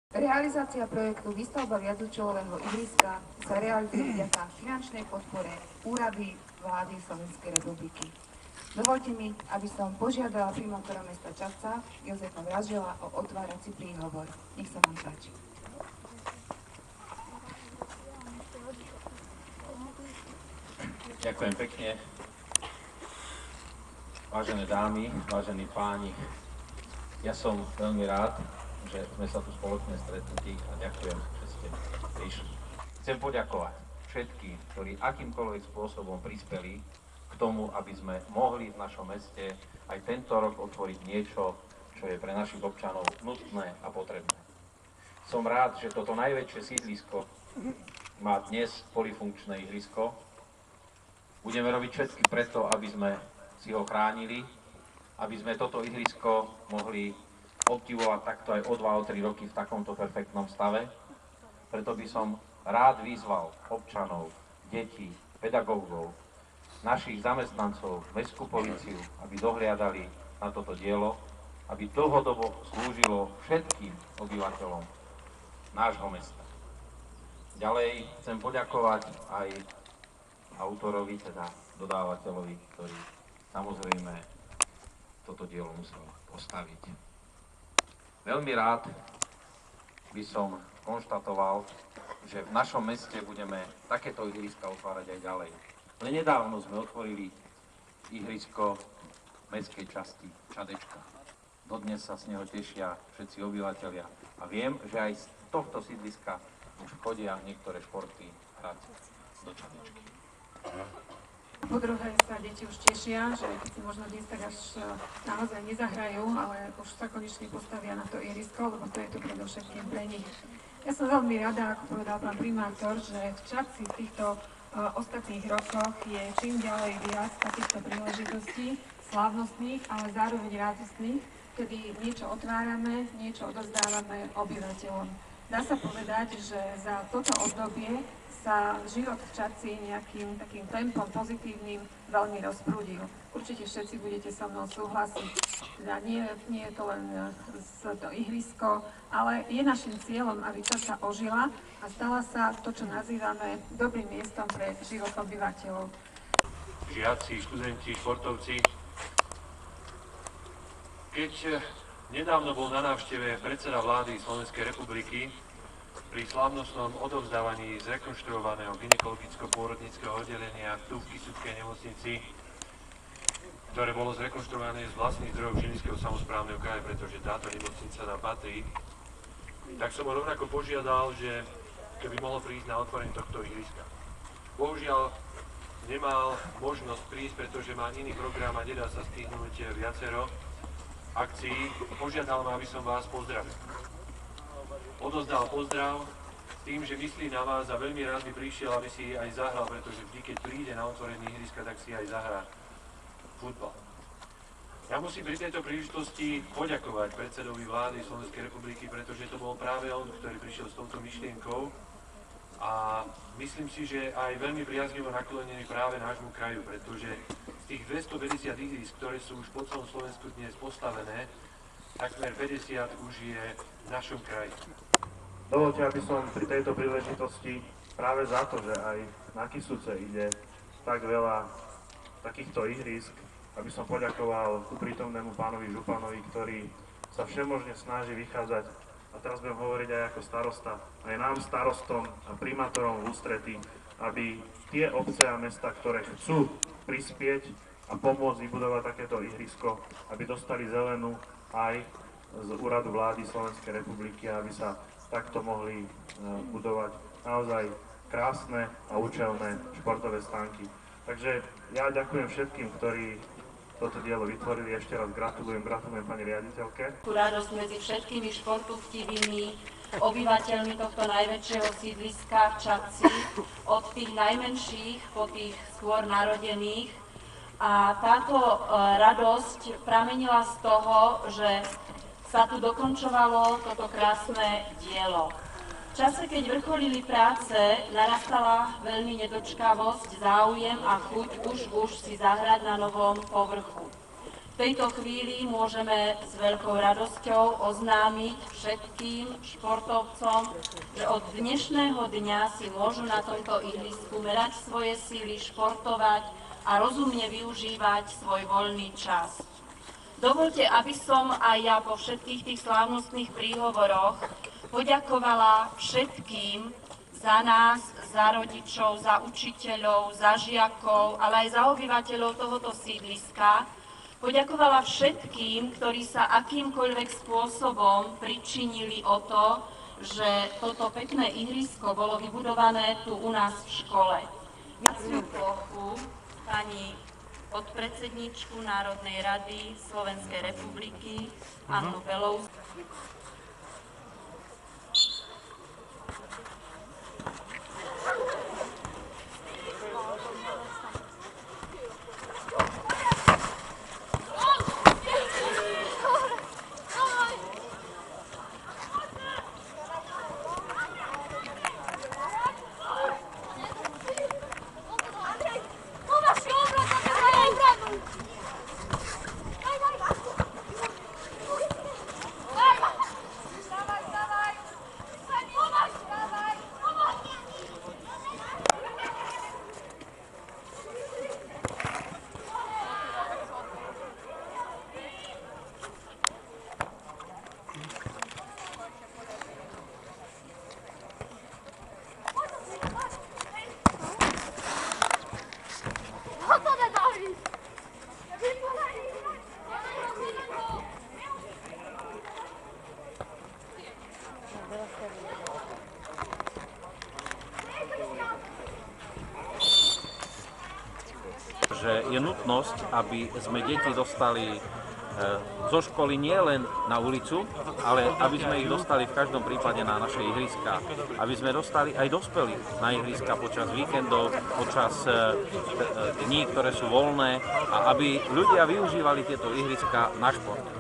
Realizácia projektu výstavba viacúčelového ihriska sa realizuje vďaka finančnej podpore úrady vlády Slovenskej republiky. Dovoľte mi, aby som požiadala primátora mesta Čadca Jozefa Vražela o otvárací príhovor. Nech sa vám páči. Ďakujem pekne. Vážené dámy, vážení páni, ja som veľmi rád, že sme sa tu spoločne stretnutí a ďakujem, že ste prišli. Chcem poďakovať všetkým, ktorí akýmkoľvek spôsobom prispeli k tomu, aby sme mohli v našom meste aj tento rok otvoriť niečo, čo je pre našich občanov nutné a potrebné. Som rád, že toto najväčšie sídlisko má dnes polifunkčné ihrisko. Budeme robiť všetky preto, aby sme si ho chránili, aby sme toto ihrisko mohli obdivovať takto aj o 2, o 3 roky v takomto perfektnom stave. Preto by som rád vyzval občanov, detí, pedagógov, našich zamestnancov, mestskú políciu, aby dohliadali na toto dielo, aby dlhodobo slúžilo všetkým obyvateľom nášho mesta. Ďalej chcem poďakovať aj autorovi, teda dodávateľovi, ktorý samozrejme toto dielo musel postaviť. Veľmi rád by som konštatoval, že v našom meste budeme takéto ihriska otvárať aj ďalej. Len nedávno sme otvorili ihrisko mestskej časti Čadečka. Dodnes sa z neho tešia všetci obyvateľia a viem, že aj z tohto sídliska už chodia niektoré športy hrať do Čadečky. Po druhé sa deti už tešia, že keď si možno dnes tak až naozaj nezahrajú, ale už sa konečne postavia na to ihrisko, lebo to je to predovšetkým pre nich. Ja som veľmi rada, ako povedal pán primátor, že v Čadci v týchto ostatných rokoch je čím ďalej viac takýchto príležitostí, slávnostných, ale zároveň radostných, kedy niečo otvárame, niečo odozdávame obyvateľom. Dá sa povedať, že za toto obdobie sa život v Čadci nejakým takým tempom pozitívnym veľmi rozprúdil. Určite všetci budete so mnou súhlasiť. Teda nie je to len to ihrisko, ale je našim cieľom, aby Čadca ožila a stala sa to, čo nazývame dobrým miestom pre život obyvateľov. Žiaci, študenti, športovci. Keď nedávno bol na návšteve predseda vlády Slovenskej republiky, pri slávnostnom odovzdávaní zrekonštruovaného gynekologicko-pôrodníckeho oddelenia tu v Kysuckej nemocnici, ktoré bolo zrekonštruované z vlastných zdrojov Žilinského samosprávneho kraja, pretože táto nemocnica nám patrí, tak som ho rovnako požiadal, že keby mohol prísť na otvorenie tohto ihriska. Bohužiaľ nemal možnosť prísť, pretože má iný program a nedá sa stihnúť viacero akcií. Požiadal ma, aby som vás pozdravil. Odozdal pozdrav s tým, že myslí na vás a veľmi rád by prišiel, aby si aj zahral, pretože vždy, keď príde na otvorenie ihriska, tak si aj zahrá futbal. Ja musím pri tejto príležitosti poďakovať predsedovi vlády Slovenskej republiky, pretože to bol práve on, ktorý prišiel s touto myšlienkou a myslím si, že aj veľmi priaznivo naklonený práve nášmu kraju, pretože z tých 250 ihrisk, ktoré sú už po celom Slovensku dnes postavené, takmer 50 už je v našom kraji. Dovoľte, aby som pri tejto príležitosti práve za to, že aj na Kysuce ide tak veľa takýchto ihrisk, aby som poďakoval tu prítomnému pánovi županovi, ktorý sa všemožne snaží vychádzať, a teraz budem hovoriť aj ako starosta, aj nám starostom a primátorom v ústretí, aby tie obce a mesta, ktoré chcú prispieť a pomôcť vybudovať takéto ihrisko, aby dostali zelenú aj z úradu vlády Slovenskej republiky, aby sa takto mohli budovať naozaj krásne a účelné športové stánky. Takže ja ďakujem všetkým, ktorí toto dielo vytvorili. Ešte raz gratulujem pani riaditeľke. Tu radosť medzi všetkými športovtivými obyvateľmi tohto najväčšieho sídliska v Čadci, od tých najmenších po tých skôr narodených. A táto radosť pramenila z toho, že sa tu dokončovalo toto krásne dielo. V čase, keď vrcholili práce, narastala veľmi nedočkavosť, záujem a chuť už si zahrať na novom povrchu. tejto chvíli môžeme s veľkou radosťou oznámiť všetkým športovcom, že od dnešného dňa si môžu na tomto ihrisku merať svoje síly, športovať a rozumne využívať svoj voľný čas. Dovoľte, aby som aj ja po všetkých tých slávnostných príhovoroch poďakovala všetkým za nás, za rodičov, za učiteľov, za žiakov, ale aj za obyvateľov tohoto sídliska. Poďakovala všetkým, ktorí sa akýmkoľvek spôsobom pričinili o to, že toto pekné ihrisko bolo vybudované tu u nás v škole. Viaciu plochu pani podpredsedníčku Národnej rady Slovenskej republiky Annu Belovskú. Že je nutnosť, aby sme deti dostali zo školy nie len na ulicu, ale aby sme ich dostali v každom prípade na naše ihriska. Aby sme dostali aj dospelých na ihriska počas víkendov, počas dní, ktoré sú voľné a aby ľudia využívali tieto ihriska na šport.